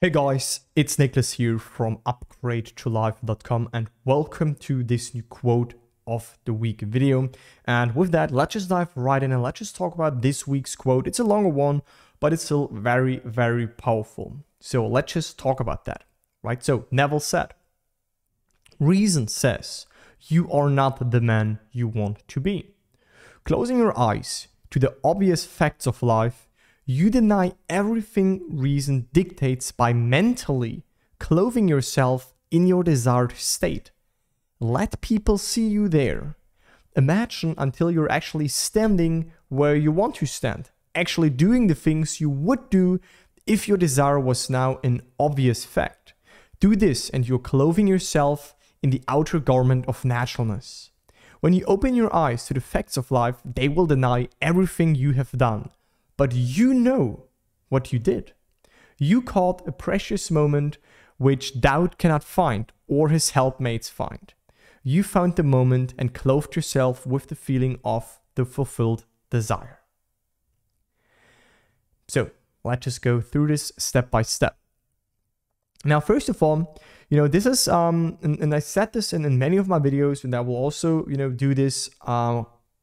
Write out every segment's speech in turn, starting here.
Hey guys, it's Nicholas here from upgradetolife.com and welcome to this new quote of the week video. And with that, let's just dive right in and let's just talk about this week's quote. It's a longer one, but it's still very, very powerful. So let's just talk about that, right? So Neville said, "Reason says you are not the man you want to be. Closing your eyes to the obvious facts of life, you deny everything reason dictates by mentally clothing yourself in your desired state. Let people see you there. Imagine until you're actually standing where you want to stand, actually doing the things you would do if your desire was now an obvious fact. Do this and you're clothing yourself in the outer garment of naturalness. When you open your eyes to the facts of life, they will deny everything you have done. But you know what you did. You caught a precious moment which doubt cannot find or his helpmates find. You found the moment and clothed yourself with the feeling of the fulfilled desire." So let's just go through this step by step. Now, first of all, this is, and I said this in many of my videos, and I will also, do this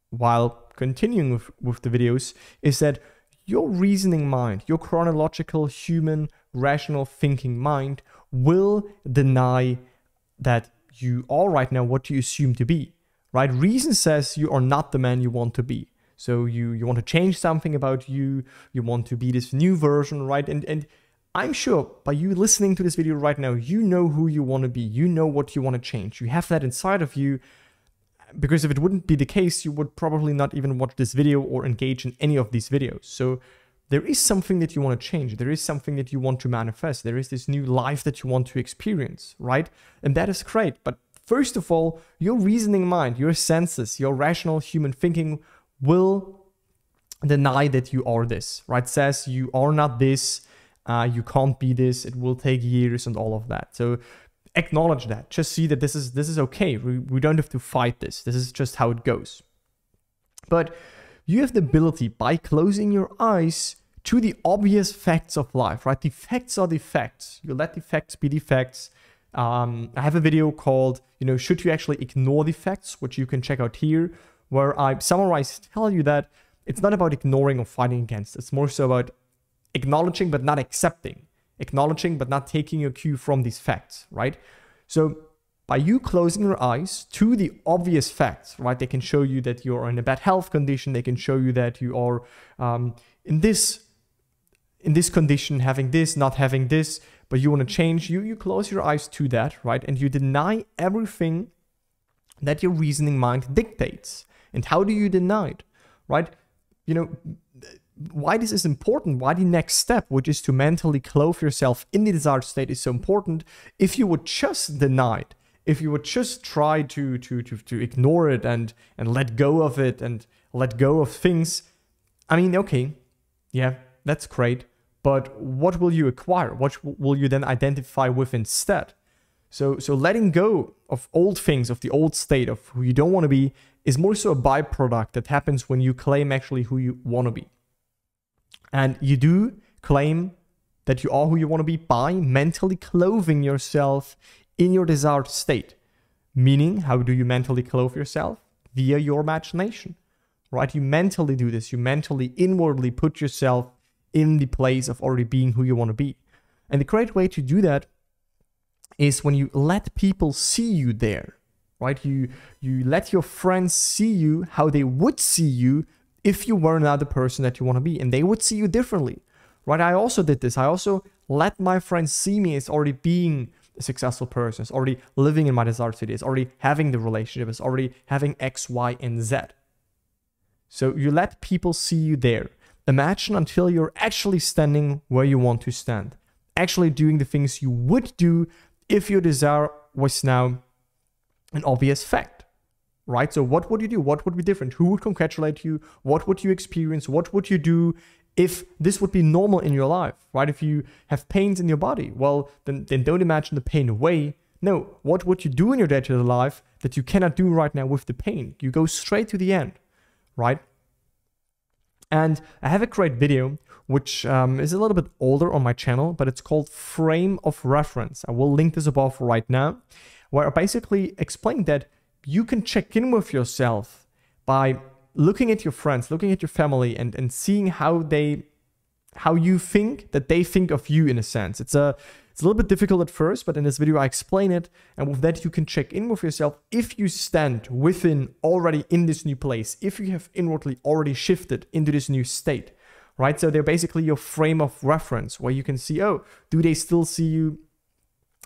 while continuing with the videos, is that your reasoning mind, your chronological, human, rational thinking mind will deny that you are right now what you assume to be, right? Reason says you are not the man you want to be. So you want to change something about you, you want to be this new version, right? And I'm sure by you listening to this video right now, you know who you want to be, you know what you want to change. You have that inside of you. Because if it wouldn't be the case, you would probably not even watch this video or engage in any of these videos. So there is something that you want to change. There is something that you want to manifest. There is this new life that you want to experience, right? And that is great. But first of all, your reasoning mind, your senses, your rational human thinking will deny that you are this, right? Says you are not this, you can't be this, it will take years and all of that. So acknowledge that. Just see that this is okay. We don't have to fight this. This is just how it goes. But you have the ability, by closing your eyes to the obvious facts of life, right? The facts are the facts. You let the facts be the facts. I have a video called, should you actually ignore the facts, which you can check out here, where I summarize, tell you that it's not about ignoring or fighting against. It's more so about acknowledging but not accepting. Acknowledging but not taking your cue from these facts, right? So by you closing your eyes to the obvious facts, right? They can show you that you're in a bad health condition. They can show you that you are in this condition, having this, not having this, but you want to change. You close your eyes to that, right? And you deny everything that your reasoning mind dictates. And how do you deny it, right? Why this is important, why the next step, which is to mentally clothe yourself in the desired state, is so important. If you would just deny it, if you would just try to ignore it and let go of it and let go of things, okay, yeah, that's great. But what will you acquire? What will you then identify with instead? So letting go of old things, of the old state, of who you don't want to be, is more so a byproduct that happens when you claim actually who you want to be. And you do claim that you are who you want to be by mentally clothing yourself in your desired state. Meaning, how do you mentally clothe yourself? Via your imagination, right? You mentally do this. You mentally, inwardly put yourself in the place of already being who you want to be. And the great way to do that is when you let people see you there, right? You let your friends see you how they would see you if you were not the person that you want to be, and they would see you differently, right? I also did this. I also let my friends see me as already being a successful person, as already living in my desired state, as already having the relationship, as already having X, Y, and Z. So you let people see you there. Imagine until you're actually standing where you want to stand, actually doing the things you would do if your desire was now an obvious fact. Right? So what would you do? What would be different? Who would congratulate you? What would you experience? What would you do if this would be normal in your life, right? If you have pains in your body, well, then don't imagine the pain away. No, what would you do in your day-to-day life that you cannot do right now with the pain? You go straight to the end, right? And I have a great video, which is a little bit older on my channel, but it's called Frame of Reference. I will link this above right now, where I basically explain that you can check in with yourself by looking at your friends, looking at your family, and seeing how you think that they think of you, in a sense. It's a little bit difficult at first, but in this video I explain it, and with that you can check in with yourself if you stand within already in this new place, if you have inwardly already shifted into this new state, right? So they're basically your frame of reference, where you can see, oh, do they still see you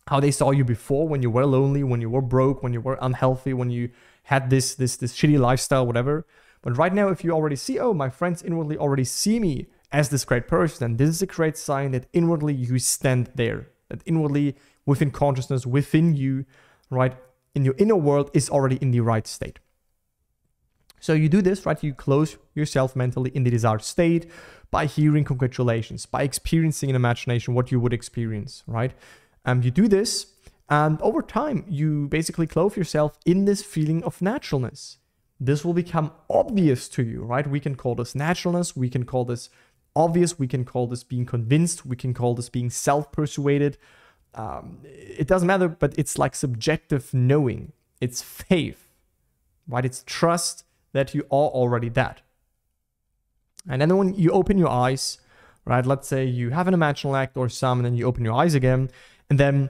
how they saw you before, when you were lonely, when you were broke, when you were unhealthy, when you had this shitty lifestyle, whatever. But right now, if you already see, oh, my friends inwardly already see me as this great person, and this is a great sign that inwardly you stand there, that inwardly within consciousness, within you, right, in your inner world is already in the right state. So you do this, right? You close yourself mentally in the desired state by hearing congratulations, by experiencing in imagination what you would experience, right? You do this, and over time, you basically clothe yourself in this feeling of naturalness. This will become obvious to you, right? We can call this naturalness, we can call this obvious, we can call this being convinced, we can call this being self-persuaded. It doesn't matter, but it's like subjective knowing. It's faith, right? It's trust that you are already that. And then when you open your eyes, right? Let's say you have an imaginal act or some, and then you open your eyes again, and then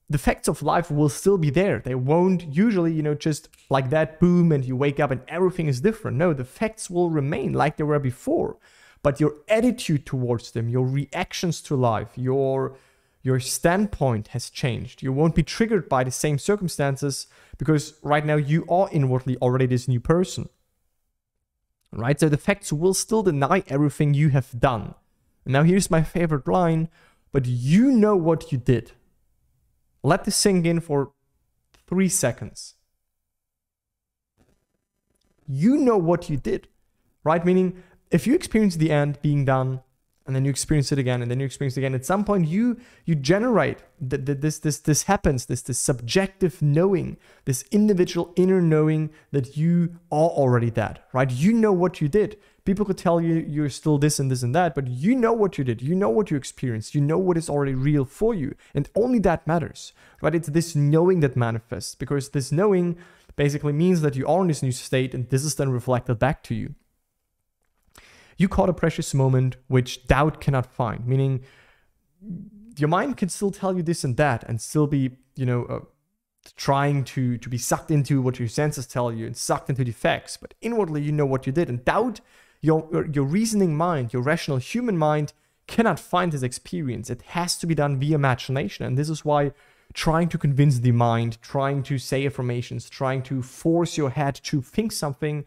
the facts of life will still be there. They won't usually, just like that, boom, and you wake up and everything is different. No, the facts will remain like they were before. But your attitude towards them, your reactions to life, your standpoint has changed. You won't be triggered by the same circumstances because right now you are inwardly already this new person. Right? So the facts will still deny everything you have done. And now here's my favorite line, but you know what you did. Let this sink in for 3 seconds. You know what you did, right? Meaning, if you experience the end being done, and then you experience it again, and then you experience it again, at some point you generate this happens, this subjective knowing, this individual inner knowing that you are already that, right? You know what you did. People could tell you you're still this and this and that, but you know what you did. You know what you experienced. You know what is already real for you, and only that matters, right? It's this knowing that manifests, because this knowing basically means that you are in this new state, and this is then reflected back to you. You caught a precious moment which doubt cannot find, meaning your mind can still tell you this and that and still be, trying to be sucked into what your senses tell you and sucked into the facts. But inwardly, you know what you did. And doubt, your reasoning mind, your rational human mind cannot find this experience. It has to be done via imagination. And this is why trying to convince the mind, trying to say affirmations, trying to force your head to think something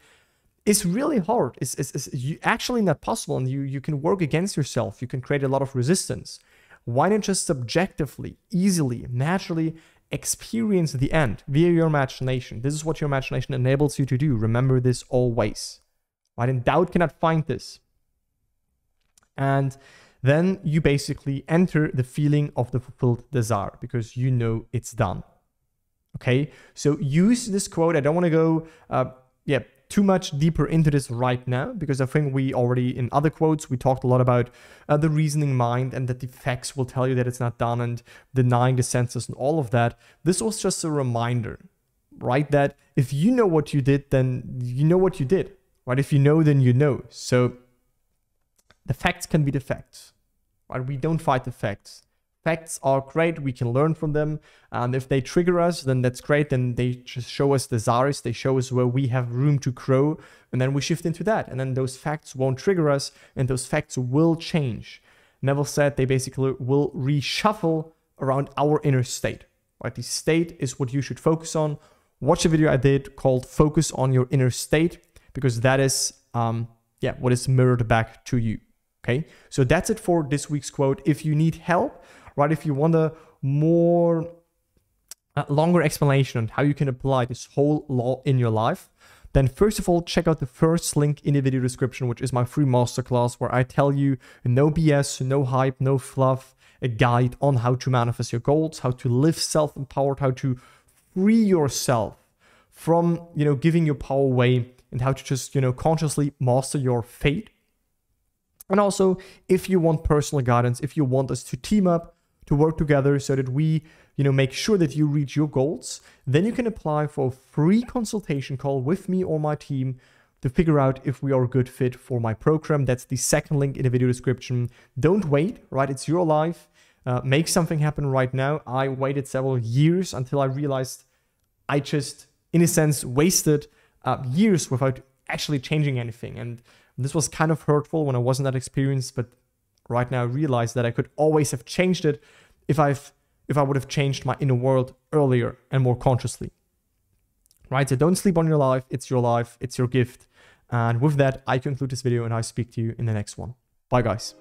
is really hard. It's actually not possible, and you can work against yourself. You can create a lot of resistance. Why not just subjectively, easily, naturally experience the end via your imagination? This is what your imagination enables you to do. Remember this always, right? And doubt cannot find this. And then you basically enter the feeling of the fulfilled desire because you know it's done. Okay, so use this quote. I don't want to go, too much deeper into this right now, because I think we already, in other quotes, we talked a lot about the reasoning mind and that the facts will tell you that it's not done and denying the senses and all of that. This was just a reminder, right? That if you know what you did, then you know what you did, right? If you know, then you know. So the facts can be the facts, right? We don't fight the facts. Facts are great, we can learn from them, and if they trigger us, then that's great. Then they just show us desires, they show us where we have room to grow, and then we shift into that, and then those facts won't trigger us, and those facts will change. Neville said they basically will reshuffle around our inner state, right? The state is what you should focus on. Watch a video I did called Focus on Your Inner State, because that is what is mirrored back to you. Okay, so that's it for this week's quote. If you need help, right, if you want a more longer explanation on how you can apply this whole law in your life, then first of all, check out the first link in the video description, which is my free masterclass, where I tell you no BS, no hype, no fluff, a guide on how to manifest your goals, how to live self-empowered, how to free yourself from, giving your power away, and how to just, consciously master your fate, And also, if you want personal guidance, if you want us to team up, to work together so that we, make sure that you reach your goals, then you can apply for a free consultation call with me or my team to figure out if we are a good fit for my program. That's the second link in the video description. Don't wait, right? It's your life. Make something happen right now. I waited several years until I realized I just, in a sense, wasted years without actually changing anything. And this was kind of hurtful when I wasn't that experienced, but right now I realize that I could always have changed it if I would have changed my inner world earlier and more consciously. Right? So don't sleep on your life. It's your life. It's your gift. And with that, I conclude this video and I speak to you in the next one. Bye, guys.